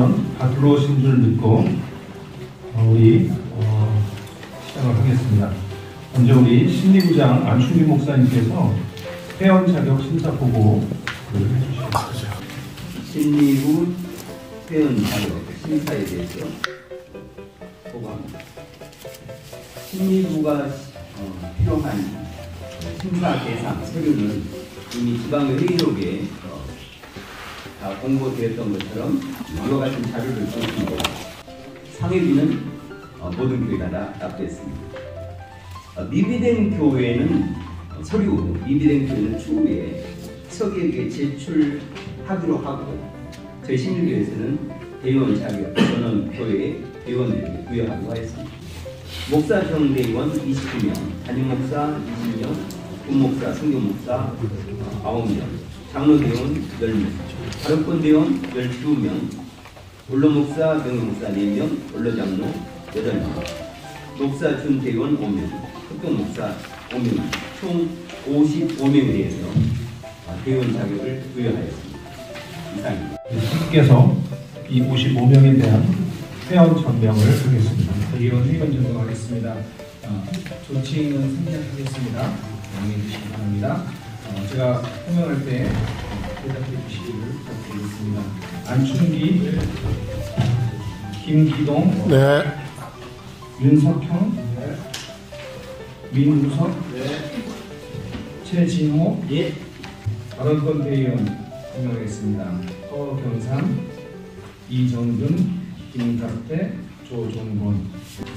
오시면 다 들어오신 줄 믿고 우리 시작을 하겠습니다. 먼저 우리 심리부장 안충기 목사님께서 회원 자격 심사 보고를 해주시죠. 심리부 회원 자격 심사에 대해서 보고합니다. 심리부가 필요한 심사 대상 서류는 이미 지방의회의록에 다 공고되었던 것처럼 이와 같은 자료를 주었습니다. 상회비는 모든 교회가 다 납부했습니다. 미비된 교회는 미비된 교회는 추후에 서기에게 제출하기로 하고 저희 심리교회에서는 대의원 자격 전원 교회의 대의원들에게 부여하기로 하였습니다. 목사 정대의원 29명, 담임목사 20명, 군목사, 성교목사 9명, 장로대원 10명, 발언권대원 12명, 원로목사, 명예목사 4명, 원로장로 8명, 목사 준대원 5명, 흑동목사 5명, 총 55명에 대해서 대의원 자격을 부여하였습니다. 이상입니다. 선생님께서 이 55명에 대한 회원 전명을 하겠습니다. 대의원 회원 전명하겠습니다. 조칭은 생략하겠습니다. 양해해 주시기 바랍니다. 제가 설명할 때 대답해 주시기를 부탁드리겠습니다. 안충기, 김기동, 네. 윤석형, 민우석, 최진호, 발언권 대의원 설명하겠습니다. 허경삼, 이정근, 김갑태, 조종건.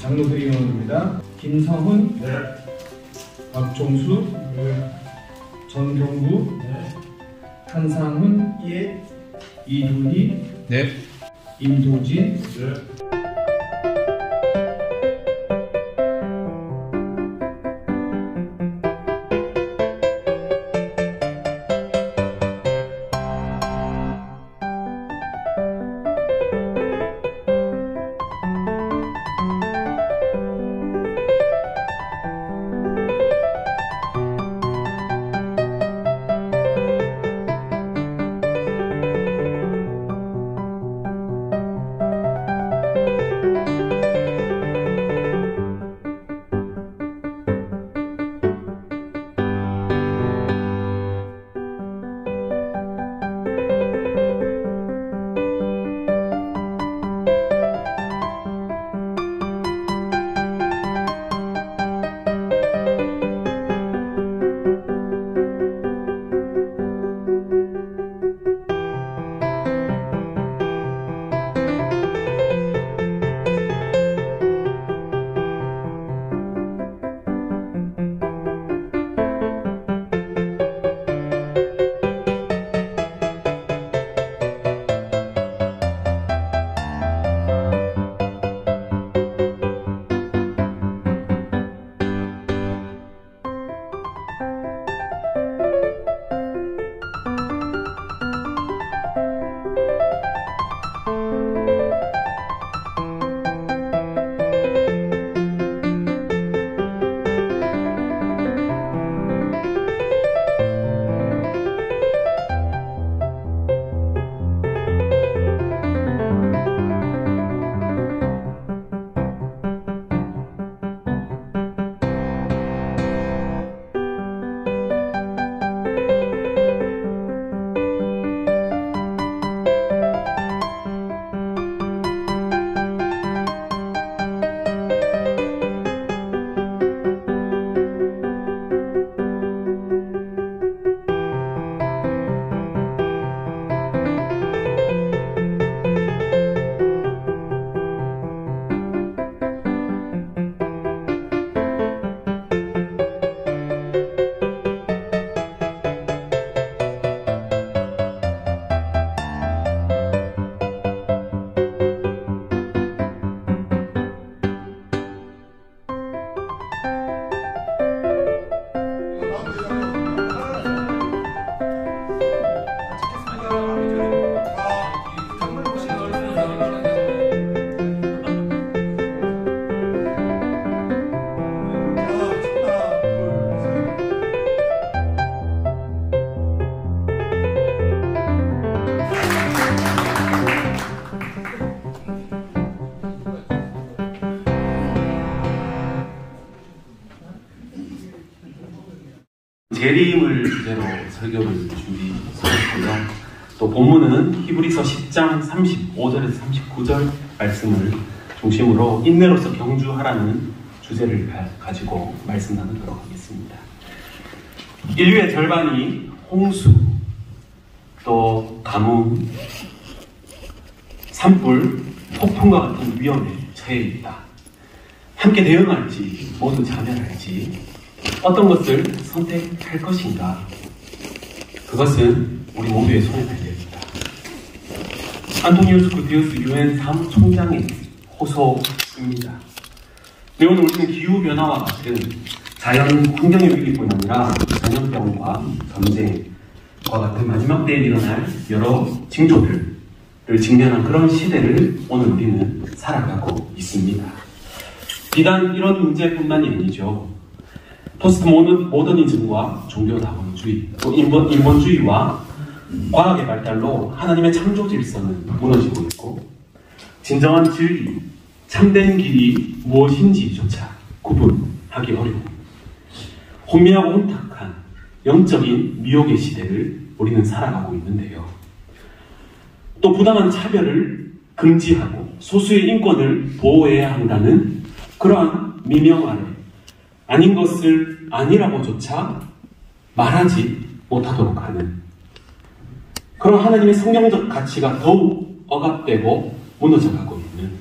장로 대의원입니다. 김성훈, 박종수, 전경구, 한상훈, 이두희, 임도진, 재림을 주제로 설교를 준비했고요. 또 본문은 히브리서 10장 35절에서 39절 말씀을 중심으로 인내로서 경주하라는 주제를 가지고 말씀 나누도록 하겠습니다. 인류의 절반이 홍수, 또 가뭄, 산불, 폭풍과 같은 위험에 처해 있다. 함께 대응할지, 모두 자멸할지, 어떤 것을 선택할 것인가? 그것은 우리 모두의 손에 달려있다. 안토니우스 구테우스 유엔 사무총장의 호소입니다. 오늘 우리는 기후변화와 같은 자연 환경의 위기뿐 아니라 전염병과 전쟁과 같은 마지막 때에 일어날 여러 징조들을 직면한 그런 시대를 오늘 우리는 살아가고 있습니다. 비단 이런 문제뿐만이 아니죠. 포스트 모더니즘과 종교다원주의, 또 인본주의와 과학의 발달로 하나님의 창조 질서는 무너지고 있고, 진정한 진리, 참된 길이 무엇인지조차 구분하기 어려운 혼미하고 혼탁한 영적인 미혹의 시대를 우리는 살아가고 있는데요. 또 부당한 차별을 금지하고 소수의 인권을 보호해야 한다는 그러한 미명 아래 아닌 것을 아니라고조차 말하지 못하도록 하는 그런 하나님의 성경적 가치가 더욱 억압되고 무너져가고 있는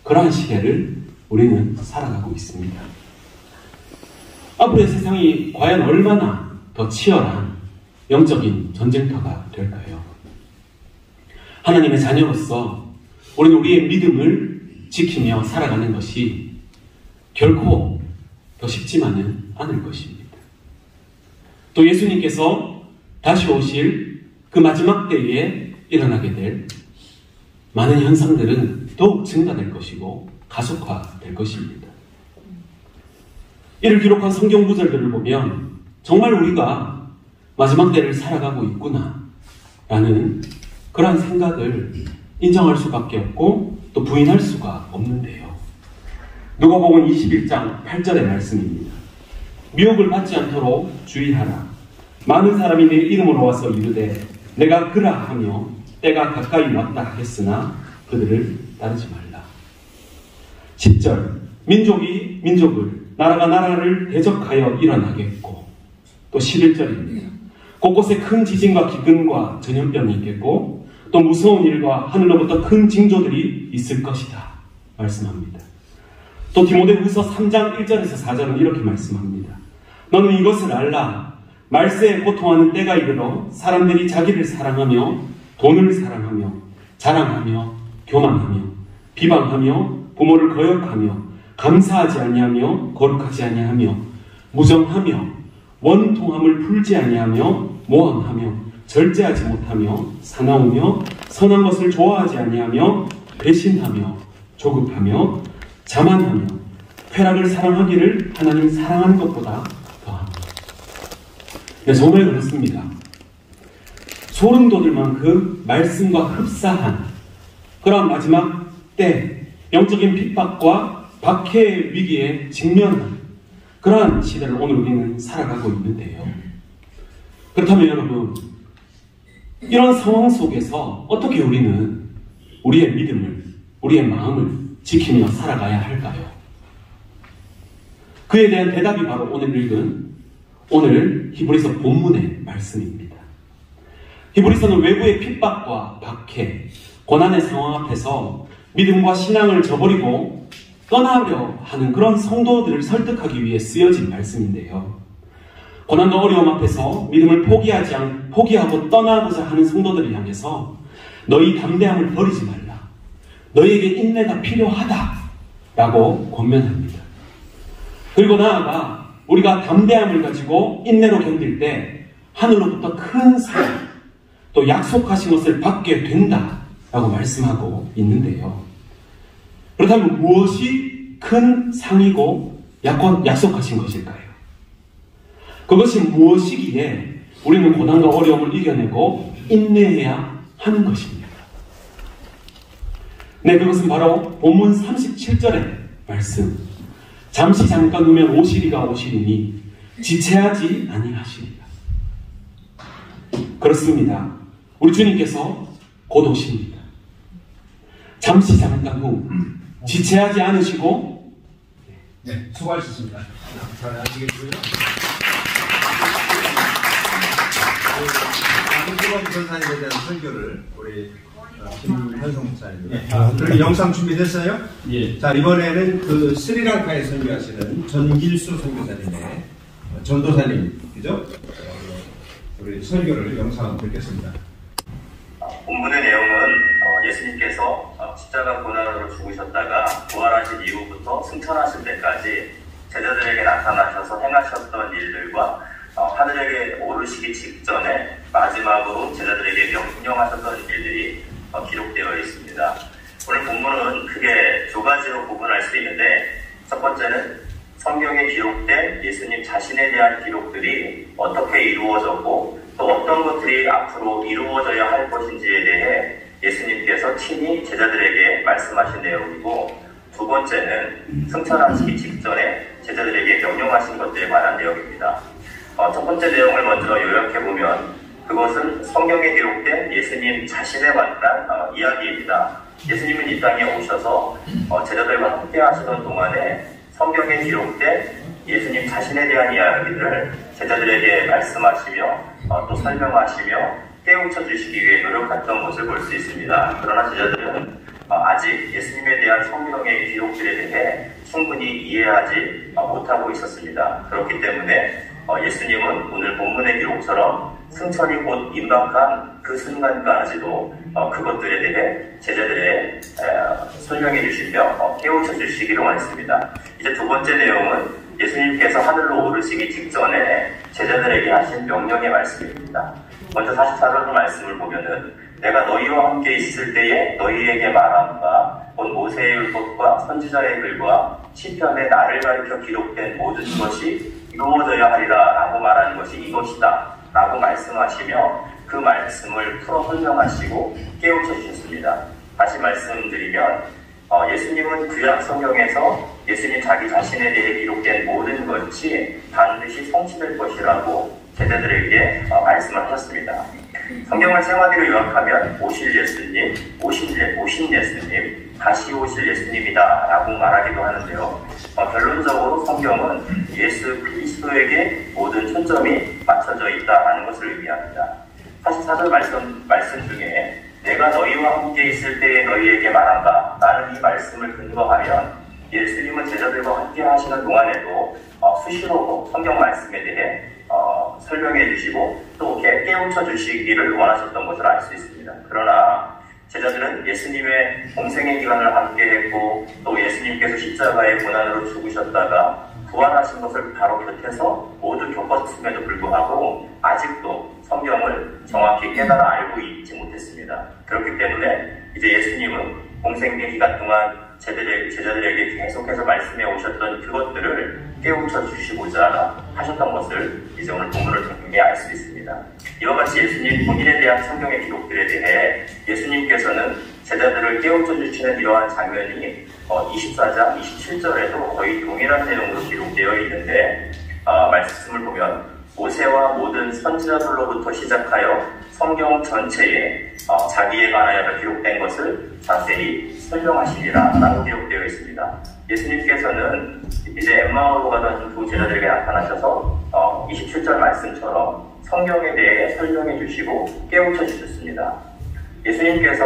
그러한 시대를 우리는 살아가고 있습니다. 앞으로의 세상이 과연 얼마나 더 치열한 영적인 전쟁터가 될까요? 하나님의 자녀로서 우리는 우리의 믿음을 지키며 살아가는 것이 결코 더 쉽지만은 않을 것입니다. 또 예수님께서 다시 오실 그 마지막 때에 일어나게 될 많은 현상들은 더욱 증가될 것이고 가속화될 것입니다. 이를 기록한 성경 구절들을 보면 정말 우리가 마지막 때를 살아가고 있구나 라는 그러한 생각을 인정할 수밖에 없고 또 부인할 수가 없는데요. 누가복음 21장 8절의 말씀입니다. 미혹을 받지 않도록 주의하라. 많은 사람이 내 이름으로 와서 이르되 내가 그라 하며 때가 가까이 왔다 했으나 그들을 따르지 말라. 10절 민족이 민족을 나라가 나라를 대적하여 일어나겠고, 또 11절입니다. 곳곳에 큰 지진과 기근과 전염병이 있겠고 또 무서운 일과 하늘로부터 큰 징조들이 있을 것이다 말씀합니다. 또 디모데후서 3장 1절에서 4절은 이렇게 말씀합니다. 너는 이것을 알라. 말세에 고통하는 때가 이르러 사람들이 자기를 사랑하며 돈을 사랑하며 자랑하며 교만하며 비방하며 부모를 거역하며 감사하지 아니하며 거룩하지 아니하며 무정하며 원통함을 풀지 아니하며 모함하며 절제하지 못하며 사나우며 선한 것을 좋아하지 아니하며 배신하며 조급하며 자만하며 쾌락을 사랑하기를 하나님 사랑하는 것보다 더합니다. 네, 정말 그렇습니다. 소름 돋을 만큼 말씀과 흡사한 그런 마지막 때 영적인 핍박과 박해의 위기에 직면한 그러한 시대를 오늘 우리는 살아가고 있는데요. 그렇다면 여러분, 이런 상황 속에서 어떻게 우리는 우리의 믿음을, 우리의 마음을 지키며 살아가야 할까요? 그에 대한 대답이 바로 오늘 읽은 오늘 히브리서 본문의 말씀입니다. 히브리서는 외부의 핍박과 박해, 고난의 상황 앞에서 믿음과 신앙을 저버리고 떠나려 하는 그런 성도들을 설득하기 위해 쓰여진 말씀인데요. 고난과 어려움 앞에서 믿음을 포기하고 떠나고자 하는 성도들을 향해서 너희 담대함을 버리지 말라. 너희에게 인내가 필요하다라고 권면합니다. 그리고 나아가 우리가 담대함을 가지고 인내로 견딜 때 하늘로부터 큰 상, 또 약속하신 것을 받게 된다라고 말씀하고 있는데요. 그렇다면 무엇이 큰 상이고 약속하신 것일까요? 그것이 무엇이기에 우리는 고난과 어려움을 이겨내고 인내해야 하는 것입니다. 네, 그것은 바로 본문 37절의 말씀. 잠시 잠깐 후면 오시리가 오시리니 지체하지 아니하시리라. 그렇습니다. 우리 주님께서 곧 오십니다. 잠시 잠깐 후 지체하지 않으시고 네, 수고하셨습니다. 잘 하시겠고요. 김주범 전사님에 대한 설교를 우리 김현성 목사님. 그리고 영상 준비됐어요? 예. 자, 이번에는 그 스리랑카에 설교하시는 전길수 선교사님의 전도사님, 그죠? 우리 설교를 영상 듣겠습니다. 본문의 내용은 예수님께서 십자가 고난으로 죽으셨다가 부활하신 이후부터 승천하실 때까지 제자들에게 나타나셔서 행하셨던 일들과 하늘에게 오르시기 직전에 마지막으로 제자들에게 명령하셨던 일들이 기록되어 있습니다. 오늘 본문은 크게 두 가지로 구분할 수 있는데, 첫 번째는 성경에 기록된 예수님 자신에 대한 기록들이 어떻게 이루어졌고 또 어떤 것들이 앞으로 이루어져야 할 것인지에 대해 예수님께서 친히 제자들에게 말씀하신 내용이고, 두 번째는 승천하시기 직전에 제자들에게 명령하신 것들에 관한 내용입니다. 첫 번째 내용을 먼저 요약해보면 그것은 성경에 기록된 예수님 자신에 관한 이야기입니다. 예수님은 이 땅에 오셔서 제자들과 함께 하시던 동안에 성경에 기록된 예수님 자신에 대한 이야기들을 제자들에게 말씀하시며 또 설명하시며 깨우쳐 주시기 위해 노력했던 것을 볼 수 있습니다. 그러나 제자들은 아직 예수님에 대한 성경의 기록들에 대해 충분히 이해하지 못하고 있었습니다. 그렇기 때문에 예수님은 오늘 본문의 기록처럼 승천이 곧 임박한 그 순간까지도 그것들에 대해 제자들의 설명해 주시며 깨우쳐 주시기로 했습니다. 이제 두 번째 내용은 예수님께서 하늘로 오르시기 직전에 제자들에게 하신 명령의 말씀입니다. 먼저 44절 말씀을 보면은 내가 너희와 함께 있을 때에 너희에게 말한 바 곧 모세의 율법과 선지자의 글과 시편에 나를 가리켜 기록된 모든 것이 이루어져야 하리라 라고 말하는 것이 이것이다 라고 말씀하시며 그 말씀을 풀어 설명하시고 깨우쳐 주셨습니다. 다시 말씀드리면 예수님은 구약 성경에서 예수님 자기 자신에 대해 기록된 모든 것이 반드시 성취될 것이라고 제자들에게 말씀을 하셨습니다. 성경을 생활비로 요약하면 오실 예수님, 오신 예수님, 다시 오실 예수님이다 라고 말하기도 하는데요. 결론적으로 성경은 예수 그리스도에게 모든 초점이 맞춰져 있다는 것을 의미합니다. 44절 말씀 중에 내가 너희와 함께 있을 때에 너희에게 말한다 라는 이 말씀을 근거하면 예수님은 제자들과 함께 하시는 동안에도 수시로 성경 말씀에 대해 설명해 주시고 또 깨우쳐 주시기를 원하셨던 것을 알 수 있습니다. 그러나 제자들은 예수님의 공생의 기간을 함께 했고 또 예수님께서 십자가의 고난으로 죽으셨다가 부활하신 것을 바로 곁에서 모두 겪었음에도 불구하고 아직도 성경을 정확히 깨달아 알고 있지 못했습니다. 그렇기 때문에 이제 예수님은 공생의 기간 동안 제자들에게 계속해서 말씀해 오셨던 그것들을 깨우쳐 주시고자 하셨던 것을 이제 오늘 본문을 통해 알 수 있습니다. 이와 같이 예수님 본인에 대한 성경의 기록들에 대해 예수님께서는 제자들을 깨우쳐 주시는 이러한 장면이 24장 27절에도 거의 동일한 내용으로 기록되어 있는데 말씀을 보면 모세와 모든 선지자들로부터 시작하여 성경 전체에 자기에 관하여 기록된 것을 자세히 설명하시리라 라고 기록되어 있습니다. 예수님께서는 이제 엠마오로 가던 두 제자들에게 나타나셔서 27절 말씀처럼 성경에 대해 설명해 주시고 깨우쳐 주셨습니다. 예수님께서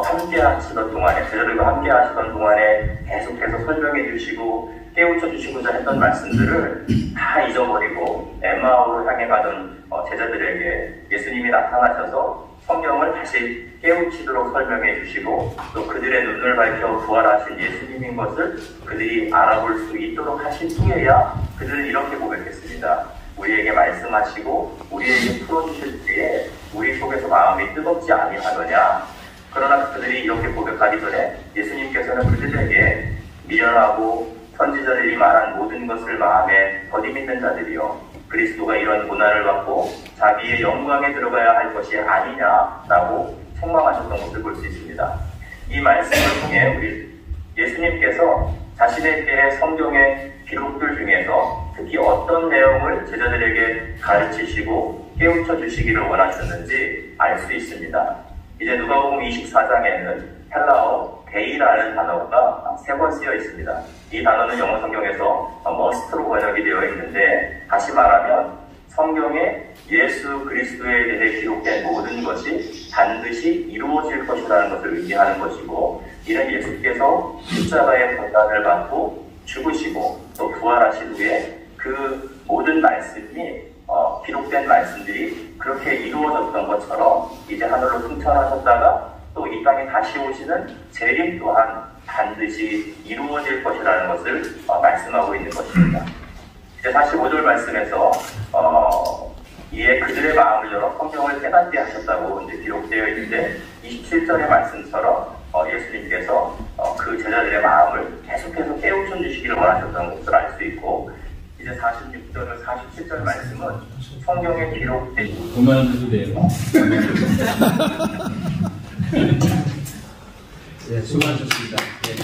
함께 하시던 동안에 제자들과 함께 하시던 동안에 계속해서 설명해 주시고 깨우쳐 주시고자 했던 말씀들을 다 잊어버리고 엠마오로 향해 가던 제자들에게 예수님이 나타나셔서 성경을 다시 깨우치도록 설명해 주시고 또 그들의 눈을 밝혀 부활하신 예수님인 것을 그들이 알아볼 수 있도록 하신 후에야 그들은 이렇게 고백했습니다. 우리에게 말씀하시고 우리에게 풀어주실 때에 우리 속에서 마음이 뜨겁지 아니하느냐. 그러나 그들이 이렇게 고백하기 전에 예수님께서는 그들에게 미련하고 선지자들이 말한 모든 것을 마음에 더디 믿는 자들이요 그리스도가 이런 고난을 받고 자기의 영광에 들어가야 할 것이 아니냐라고 책망하셨던 것을 볼 수 있습니다. 이 말씀을 통해 우리 예수님께서 자신에게 성경의 기록들 중에서 특히 어떤 내용을 제자들에게 가르치시고 깨우쳐 주시기를 원하셨는지 알 수 있습니다. 이제 누가복음 24장에는 헬라어 데이라는 단어가 3번 쓰여 있습니다. 이 단어는 영어 성경에서 머스트로 번역이 되어 있는데, 다시 말하면 성경에 예수 그리스도에 대해 기록된 모든 것이 반드시 이루어질 것이라는 것을 의미하는 것이고, 이는 예수께서 십자가의 고난을 받고 죽으시고 또 부활하신 후에 그 모든 말씀이 기록된 말씀들이 그렇게 이루어졌던 것처럼 이제 하늘로 승천하셨다가 또 이 땅에 다시 오시는 재림 또한 반드시 이루어질 것이라는 것을 말씀하고 있는 것입니다. 이제 45절 말씀에서 이에 그들의 마음을 열어 성경을 깨닫게 하셨다고 이제 기록되어 있는데, 27절의 말씀처럼 예수님께서 그 제자들의 마음을 계속해서 깨우쳐 주시기를 원하셨다는 것을 알 수 있고, 이제 46절과 47절 말씀은 성경에 기록된 그만해도 돼요. 네, 수고하셨습니다. 네,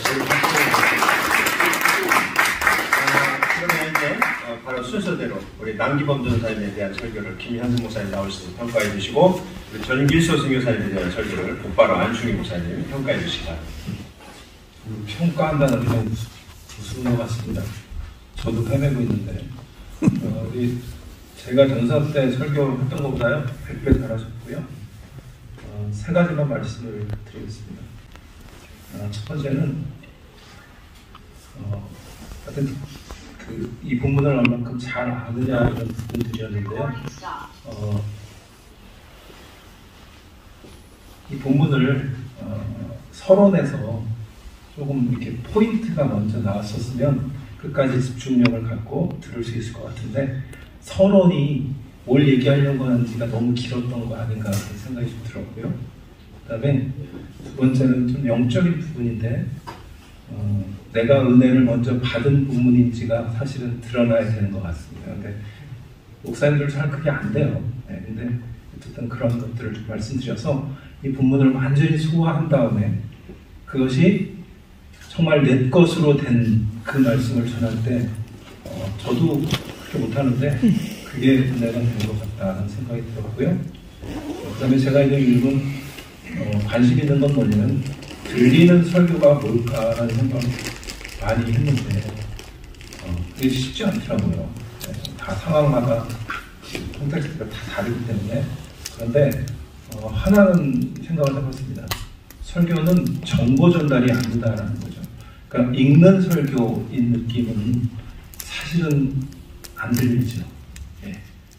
그러면 이제 바로 순서대로 우리 남기범 전사님에 대한 설교를 김현승 목사님 나오시니 평가해 주시고, 우리 전길소 선교사님에 대한 설교를 곧바로 안충희 목사님 평가해 주시기 바랍니다. 평가한다는 게 무슨 것 같습니다. 저도 헤매고 있는데 제가 전사 때 설교했던 것보다요 100배 잘하셨고요. 3가지만 말씀을 드리겠습니다. 첫 번째는 하여튼 이 본문을 얼만큼 잘 아느냐 이런 부분들이었는데요. 이 본문을 서론에서 조금 이렇게 포인트가 먼저 나왔었으면 끝까지 집중력을 갖고 들을 수 있을 것 같은데, 서론이 뭘 얘기하려고 하는지가 너무 길었던 거 아닌가 그런 생각이 좀 들었고요. 그 다음에 두 번째는 좀 영적인 부분인데, 내가 은혜를 먼저 받은 부분인지가 사실은 드러나야 되는 것 같습니다. 근데 목사님들 잘 그게 안 돼요. 네, 근데 어쨌든 그런 것들을 좀 말씀드려서 이 본문을 완전히 소화한 다음에 그것이 정말 내 것으로 된 그 말씀을 전할 때 저도 그렇게 못하는데 그게 은혜가 된 것 같다는 생각이 들었고요. 그 다음에 제가 이제 읽은 관심 있는 건 뭐냐면, 들리는 설교가 뭘까라는 생각을 많이 했는데 그게 쉽지 않더라고요. 다 상황마다 콘텍스트가 다 다르기 때문에. 그런데 하나는 생각을 해봤습니다. 설교는 정보 전달이 아니다라는 거죠. 그러니까 읽는 설교인 느낌은 사실은 안 들리죠.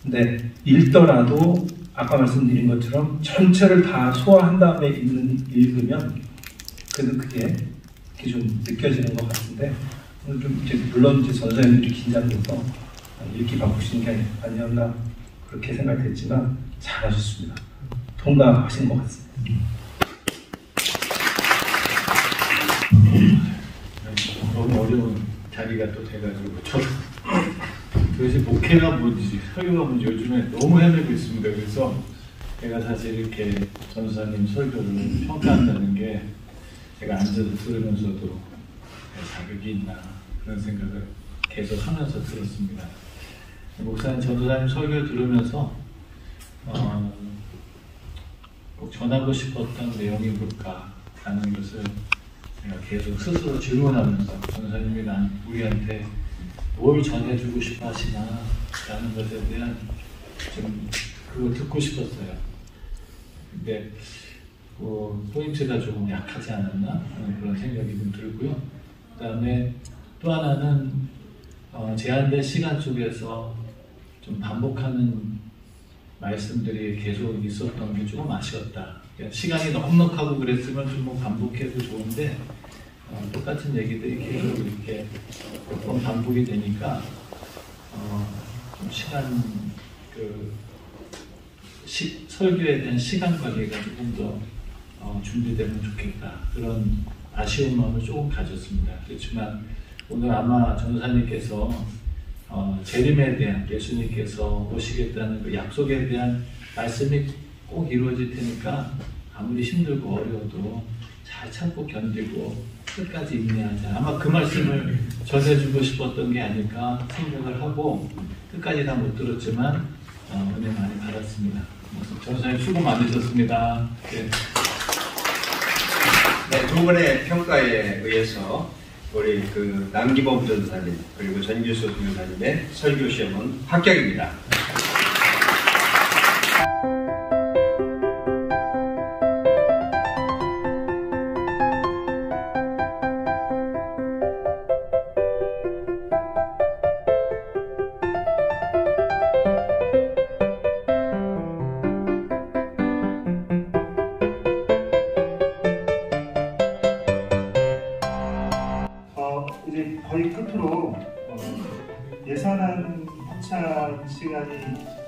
근데 읽더라도 아까 말씀드린 것처럼 전체를 다 소화한 다음에 읽으면 그래도 그게 좀 느껴지는 것 같은데, 오늘 좀 이제 물론 이제 전사님들이 긴장돼서 읽기 바꾸시는 게 아니었나 그렇게 생각했지만 잘하셨습니다. 통과하신 것 같습니다. 너무 어려운 자리가 또 돼가지고 저도 도대체 목회가 뭔지 설교가 뭔지 요즘에 너무 헤매고 있습니다. 그래서 제가 사실 이렇게 전사님 설교를 평가한다는 게 제가 앉아서 들으면서도 자격이 있나 그런 생각을 계속 하면서 들었습니다. 목사님, 전도사님 설교 들으면서 꼭 전하고 싶었던 내용이 뭘까라는 것을 제가 계속 스스로 질문하면서 전도사님이 우리한테 뭘 전해주고 싶어 하시나 라는 것에 대한 좀 그거 듣고 싶었어요. 근데 포인트가 조금 약하지 않았나 하는 그런 생각이 좀 들고요. 그 다음에 또 하나는 제한된 시간 속에서 좀 반복하는 말씀들이 계속 있었던 게 조금 아쉬웠다. 그러니까 시간이 넉넉하고 그랬으면 좀 뭐 반복해도 좋은데 똑같은 얘기들이 계속 이렇게 몇 번 반복이 되니까 좀 시간 설교에 대한 시간 관리가 조금 더 준비되면 좋겠다. 그런 아쉬운 마음을 조금 가졌습니다. 그렇지만 오늘 아마 전도사님께서 재림에 대한 예수님께서 오시겠다는 그 약속에 대한 말씀이 꼭 이루어질 테니까 아무리 힘들고 어려워도 잘 참고 견디고 끝까지 인내하자. 아마 그 말씀을 전해주고 싶었던 게 아닐까 생각을 하고 끝까지 다 못 들었지만 은혜 많이 받았습니다. 전사님 수고 많으셨습니다. 네. 네, 두 분의 평가에 의해서 우리 그 남기범 전사님 그리고 전길수 선교사님의 설교 시험은 합격입니다. 이제 거의 끝으로 예산안 협찬 시간이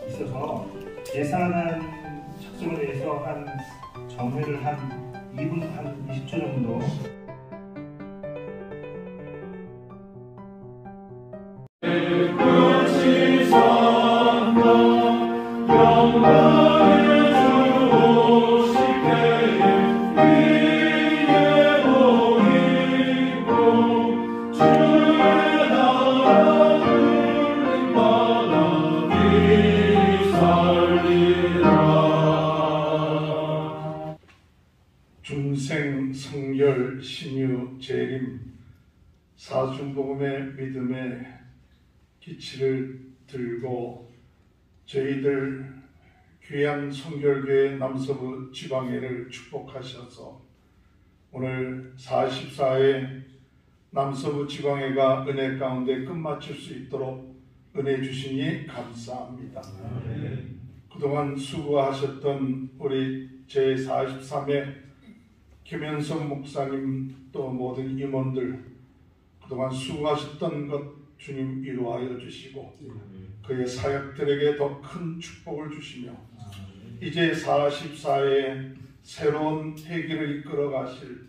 있어서 예산안 작성을 위해서 한 정회를 한 2분 한 20초 정도 중생, 성결, 신유, 재림, 사중복음의 믿음의 기치를 들고 저희들 귀한 성결교회 남서부 지방회를 축복하셔서 오늘 44회 남서부 지방회가 은혜 가운데 끝마칠 수 있도록 은혜 주시니 감사합니다. 그동안 수고하셨던 우리 제43회 김현성 목사님 또 모든 임원들 그동안 수고하셨던 것 주님 위로하여 주시고 그의 사역들에게 더 큰 축복을 주시며 이제 44회 새로운 회기를 이끌어 가실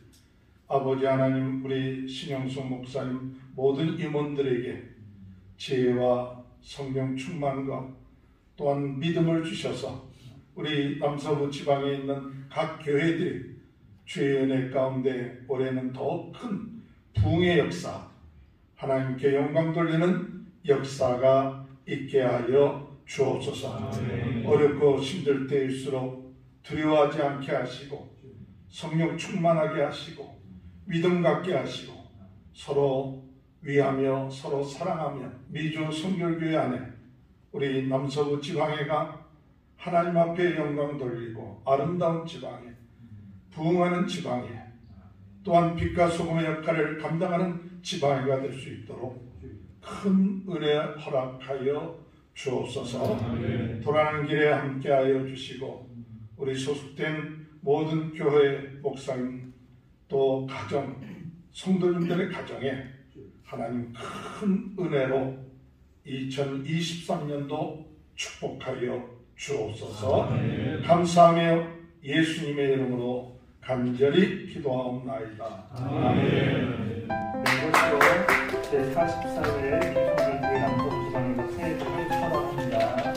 아버지 하나님 우리 신영숙 목사님 모든 임원들에게 지혜와 성령 충만과 또한 믿음을 주셔서 우리 남서부 지방에 있는 각 교회들이 주의 은혜 가운데 올해는 더 큰 부흥의 역사, 하나님께 영광 돌리는 역사가 있게 하여 주옵소서. 어렵고 힘들 때일수록 두려워하지 않게 하시고 성령 충만하게 하시고 믿음 갖게 하시고 서로 위하며 서로 사랑하며 미주 성결교회 안에 우리 남서부 지방회가 하나님 앞에 영광 돌리고 아름다운 지방회 부흥하는 지방회 또한 빛과 소금의 역할을 감당하는 지방회가 될 수 있도록 큰 은혜 허락하여 주옵소서. 돌아가는 길에 함께하여 주시고 우리 소속된 모든 교회 목사님 또 가정 성도님들의 가정에 하나님 큰 은혜로 2023년도 축복하여 주옵소서. 감사하며 예수님의 이름으로 간절히 기도하옵나이다. 네, 이것으로 제44회 이성결교회 남서부 지방에서 새해 복을 축원합니다.